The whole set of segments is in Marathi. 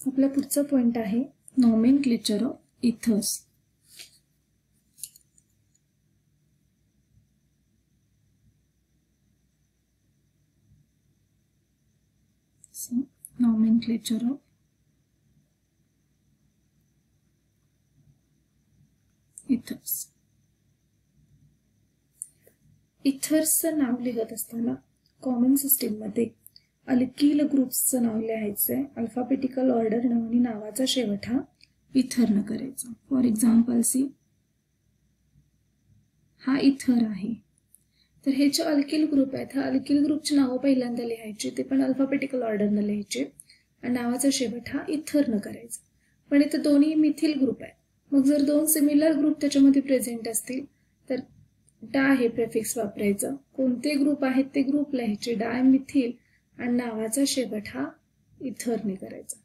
आपला पुढचा पॉइंट आहे nomenclature of ethers. nomenclature of ethers. इथर्सचं नाव लिहत असताना कॉमन सिस्टीम मध्ये अल्किल ग्रुप्सचं नाव लिहायचंय. अल्फाबेटिकल ऑर्डर आणि नावाचा शेवट हा इथरनं करायचा. फॉर एक्झाम्पल सी, हा इथर आहे. तर हे जे अल्किल ग्रुप आहेत, हा अल्किल ग्रुपची नावं पहिल्यांदा लिहायची, ते पण अल्फाबेटिकल ऑर्डरनं लिहायचे आणि नावाचा शेवट हा इथरनं करायचा. पण इथे दोन्ही मिथिल ग्रुप आहेत. मग जर दोन सिमिलर ग्रुप त्याच्यामध्ये प्रेझेंट असतील तर डा हे प्रेफिक्स वापरायचं. कोणते ग्रुप आहेत ते ग्रुप लिहायचे, डाय मिथिल, आणि नावाचा शेवट हा इथरने करायचा.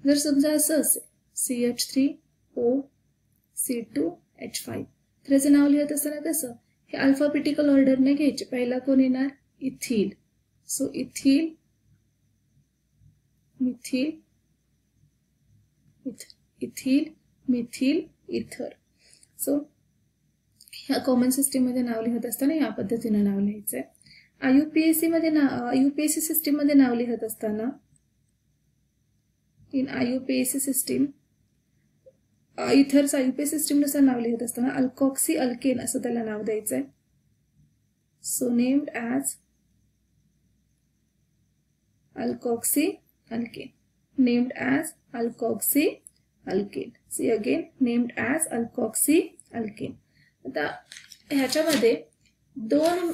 जर समजा असं असेल CH3OC2H5, तर याचं नाव लिहत असताना कसं, हे अल्फाबेटिकल ऑर्डरने घ्यायचे. पहिला कोण येणार, इथिल. सो इथिल, मिथिल, इथर, इथिल, मिथिल, इथर. सो ह्या कॉमन सिस्टीम मध्ये नाव लिहत असताना या पद्धतीने नाव लिहायचंय. यूपीएससी सिस्टीम मध्ये नाव लिहत असताना इन आययूपीएससी सिस्टीम इथर्स आययूपीएससी सिस्टीम नुसार नाव लिहत असताना अल्कॉक्सी अल्केन असं त्याला नाव द्यायचंय. So named as alkoxy alkane, named as alkoxy alkane. See again, named as alkoxy alkane. आता ह्याच्यामध्ये दोन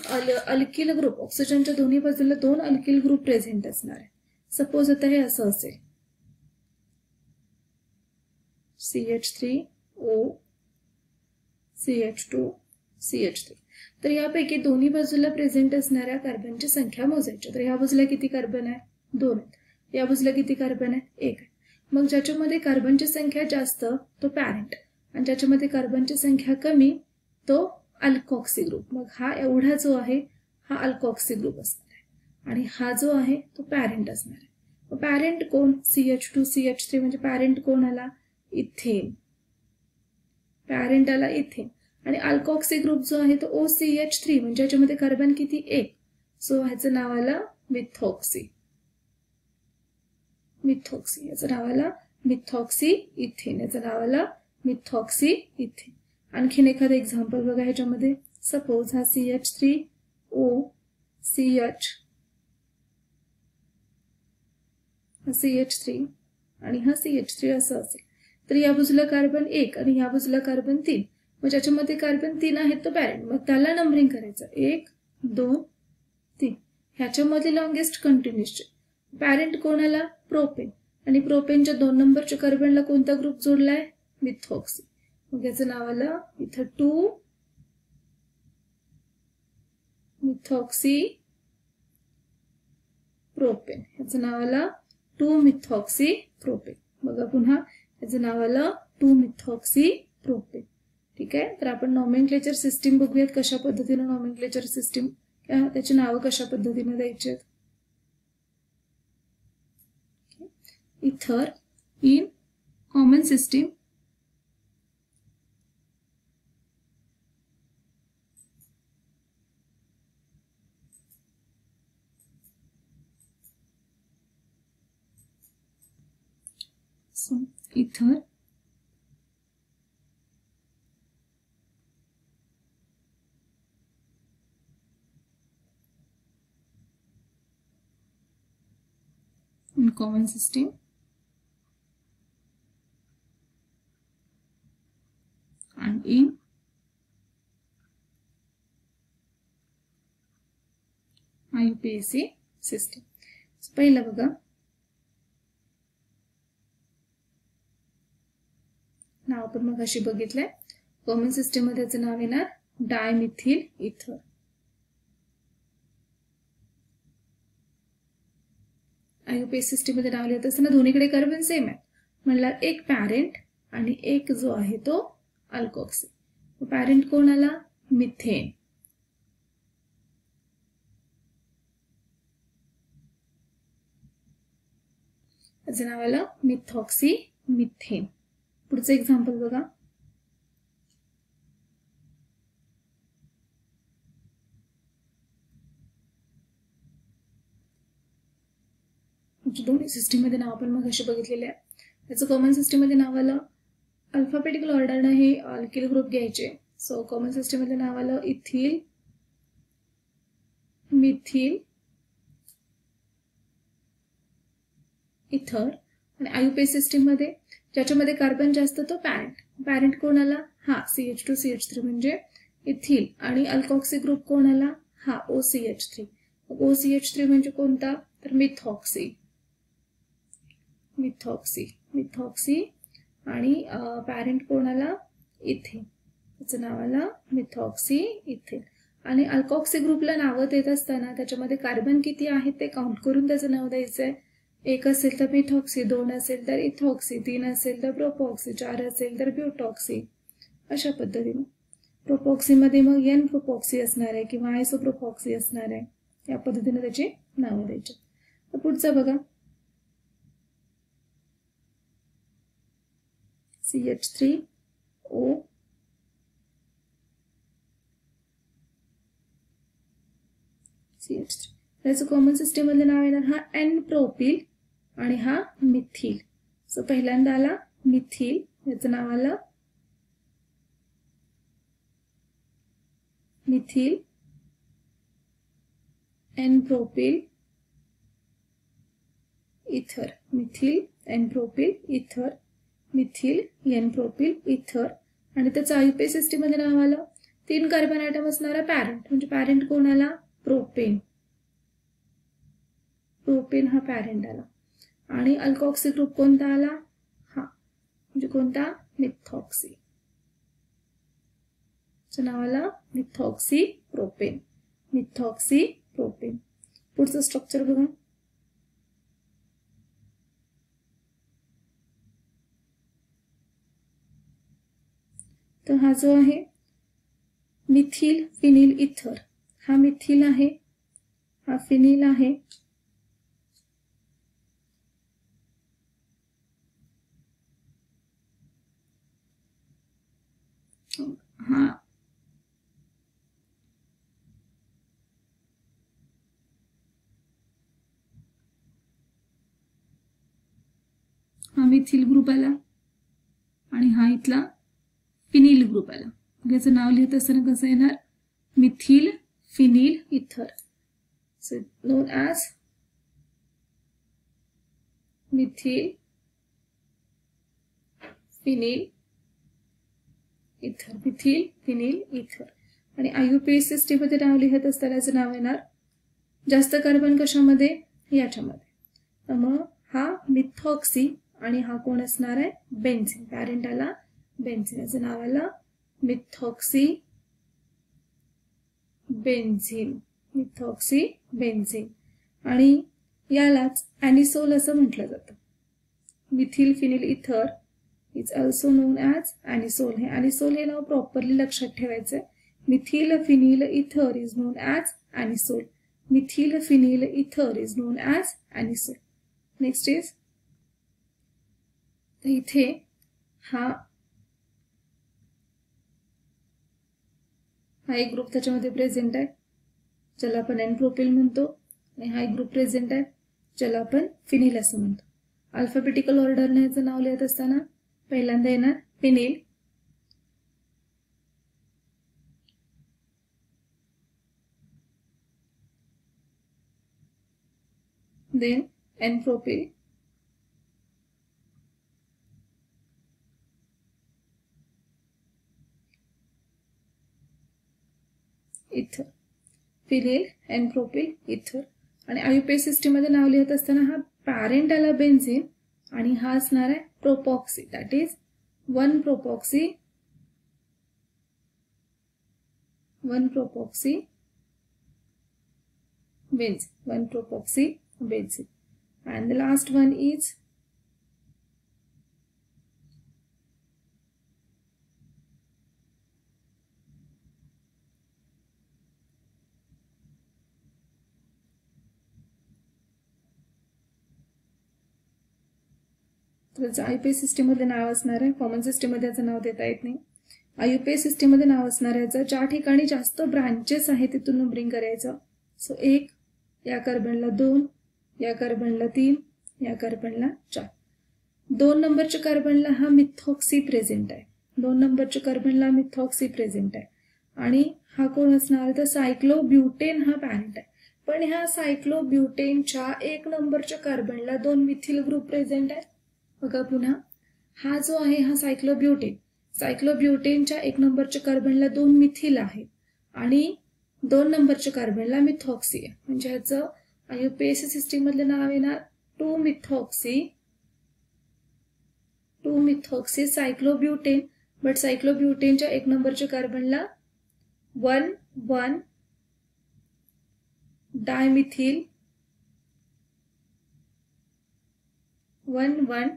अल्किल ग्रुप, ऑक्सिजनच्या दोन्ही बाजूला दोन अल्किल ग्रुप प्रेझेंट असणार आहे. सपोज आता हे असं असेल CH3O CH2 CH3, तर यापैकी दोन्ही बाजूला प्रेझेंट असणाऱ्या कार्बनची संख्या मोजायची. तर या बाजूला किती कार्बन आहे, 2 आहेत. या बाजूला किती कार्बन आहे, 1 आहे. मग ज्याच्यामध्ये कार्बनची संख्या जास्त तो पॅरेंट, आणि ज्याच्यामध्ये कार्बनची संख्या कमी तो अल्कॉक्सी ग्रुप. मग हा एवढा जो आहे हा अल्कॉक्सी ग्रुप असणार आहे, आणि हा जो आहे तो पॅरेंट असणार आहे. मग पॅरेंट कोण, CH2 CH3, म्हणजे पॅरेंट कोण आला, इथेन. पॅरेंट आला इथेन. आणि अल्कॉक्सी ग्रुप जो आहे तो OCH3, म्हणजे याच्यामध्ये कार्बन किती, 1. सो ह्याचं नाव आलं मिथॉक्सी. मिथॉक्सी याचं नाव आलं मिथॉक्सी इथेन. याचं नाव आलं मिथॉक्सी इथेन. आणखीन एखादं एक्झाम्पल बघा ह्याच्यामध्ये. सपोज हा CH3O CH3 आणि हा CH3 असं असेल, तर या बाजूला कार्बन 1 आणि या बाजूला कार्बन 3. मग ज्याच्यामध्ये कार्बन 3 आहेत तो पॅरेंट, मग त्याला नंबरिंग करायचं 1 2 3. ह्याच्यामध्ये लॉंगेस्ट कंटिन्युअसचे पॅरेंट कोणाला, प्रोपेन, आणि प्रोपेनच्या 2 नंबरच्या कार्बनला कोणता ग्रुप जोडलाय, मिथॉक्सी. मग याचं नाव आलं इथं 2 मिथॉक्सी प्रोपेन. याचं नाव आलं 2 मिथॉक्सी प्रोपेन. बघा पुन्हा याचं नाव आलं 2 मिथॉक्सी प्रोपेन. ठीक आहे. तर आपण नॉमेनक्लेचर सिस्टीम बघूयात, कशा पद्धतीने नॉमेनक्लेचर सिस्टीम, त्याची नावं कशा पद्धतीने द्यायची आहेत. इथर in common system ether in common system and in IUPAC system. पहिला बघा, नाव आपण मग अशी बघितलंय. कॉमन सिस्टीम मध्ये त्याचं नाव येणार डायमिथिल इथर. आययूपीएस सिस्टीम मध्ये नाव लिहित असताना दोन्हीकडे कार्बन सेम आहे. म्हणला एक पॅरेंट आणि एक जो आहे तो अल्कॉक्सी. पॅरेंट कोण आला, मिथेन. याचं नाव आलं मिथॉक्सी मिथेन. पुढचं एक्झाम्पल बघा. दोन्ही सिस्टीममध्ये नाव आपण मग अशी बघितलेले आहे. त्याचं कॉमन सिस्टीममध्ये नाव आलं अल्फाबेटिकल ऑर्डरनं हे अल्किल ग्रुप घ्यायचे. सो कॉमन सिस्टीममध्ये नाव आलं इथिल, मिथिल, इथर. आणि IUPAC सिस्टीम मध्ये ज्याच्यामध्ये कार्बन जास्त तो पॅरेंट कोण आला? हा CH2CH3 म्हणजे इथिल. आणि अल्कॉक्सी ग्रुप कोण आला? हा OCH3. OCH3 म्हणजे कोणता? तर मिथॉक्सी. आणि पॅरेंट कोण आला? इथेन. त्याचं नाव आलं मिथॉक्सी इथेन. आणि अल्कॉक्सी ग्रुपला नावं देत असताना त्याच्यामध्ये कार्बन किती आहेत ते काउंट करून त्याचं नाव द्यायचंय. 1 असेल तर मिथॉक्सी, 2 असेल तर इथॉक्सी, 3 असेल तर प्रोपॉक्सी, 4 असेल तर ब्युटॉक्सी. अशा पद्धतीने प्रोपॉक्सीमध्ये मग N प्रोपॉक्सी असणार आहे किंवा आयसोप्रोपॉक्सी असणार आहे. या पद्धतीने त्याची नावं द्यायची. तर पुढचं बघा. CH3O CH3. त्याचं कॉमन सिस्टीम मधलं नाव येणार हा N प्रोपिल आणि हा मिथिल. सो पहिल्यांदा आला मिथिल, याचं नाव आलं मिथिल N प्रोपिल इथर. मिथिल N प्रोपिल इथर, मिथिल N प्रोपिल इथर. आणि त्याचं IUPAC सिस्टीम मध्ये नाव आलं 3 कार्बन ॲटम असणारा पॅरेंट. म्हणजे पॅरेंट कोण आला? प्रोपेन. प्रोपेन हा पॅरेंट आला. आणि अल्कॉक्सी ग्रुप कोणता आला? हा म्हणजे कोणता? मिथॉक्सी. नाव आलं मिथॉक्सी प्रोपेन. Methoxy propane. पुढचं स्ट्रक्चर बघा. तर हा जो आहे मिथिल फिनिल इथर, हा मिथिल आहे, हा फिनिल आहे, हा मिथिल ग्रुप आला आणि हा इथला फिनिल ग्रुप आला. याचं नाव लिहित असताना कसं येणार? मिथिल फिनिल इथर. So non as methyl phenyl इथर. मिथिल फिनिल इथर. आणि IUPAC सिस्टीम मध्ये नाव लिहित असताना याचं नाव येणार जास्त कार्बन कशामध्ये? याच्यामध्ये. तर मग हा मिथॉक्सी आणि हा कोण असणार आहे? बेन्झीन. पॅरेंट आला बेन्झीन, याचं नाव आलं मिथॉक्सी बेन्झीन. Methoxy benzene. आणि यालाच ॲनिसोल असं म्हटलं जातं. Methyl phenyl ether is also known as anisole. हे ॲनिसोल हे नाव प्रॉपरली लक्षात ठेवायचं. Methyl phenyl ether is known as anisole. Methyl phenyl ether is known as anisole. Next is इथे हा एक ग्रुप त्याच्यामध्ये प्रेझेंट आहे ज्याला आपण N प्रोपिल म्हणतो. आणि हा एक ग्रुप प्रेझेंट आहे ज्याला आपण फिनिल असं म्हणतो. अल्फाबेटिकल ऑर्डरने याचं नाव लिहित असताना पहिल्यांदा येणार फिनिल, देन N प्रोपिल, इथर. फिनिल N प्रोपिल इथर. आणि IUPAC सिस्टीम मध्ये नाव लिहित असताना हा पॅरेंट आला बेन्झीन आणि हा असणार आहे propoxy. That is 1 propoxy benzene. 1 propoxy benzene. And the last one is तर आययुपीएस सिस्टीम मध्ये नाव असणार आहे. कॉमन सिस्टीम मध्ये याचं नाव देता येत नाही. आययुपीएस सिस्टीम मध्ये नाव असणार याचं ज्या ठिकाणी जास्त ब्रांचेस आहेत तिथून नंबरिंग करायचं. सो 1, या कार्बनला 2, या कार्बनला 3, या कार्बनला 4. 2 नंबरच्या कार्बनला हा मिथॉक्सी प्रेझेंट आहे. 2 नंबरच्या कार्बनला मिथॉक्सी प्रेझेंट आहे. आणि हा कोण असणार तर सायक्लोब्युटेन हा पॅरेंट आहे. पण ह्या सायक्लोब्युटेनच्या 1 नंबरच्या कार्बनला 2 मिथिल ग्रुप प्रेझेंट आहे. बघा पुन्हा, हा जो आहे हा सायक्लोब्युटेन. सायक्लोब्युटेनच्या 1 नंबरच्या कार्बनला 2 मिथिल आहेत आणि 2 नंबरच्या कार्बनला मिथॉक्सी आहे. म्हणजे ह्याचं आययुपीएस सिस्टीम मधलं नाव येणार 2 मिथॉक्सी सायक्लोब्युटेन. बट सायक्लोब्युटेनच्या 1 नंबरच्या कार्बनला 1 डायमिथिल 1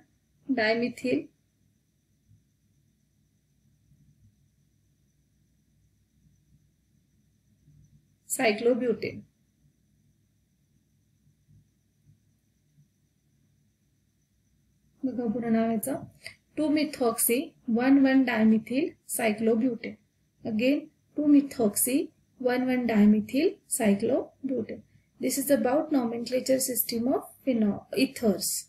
डायमिथिल सायक्लोब्युटेन. बघा पूर्ण नाव याचं 2 methoxy 1 dimethyl cyclobutane. Again 2 methoxy 1 dimethyl cyclobutane. This is about nomenclature system of ethers.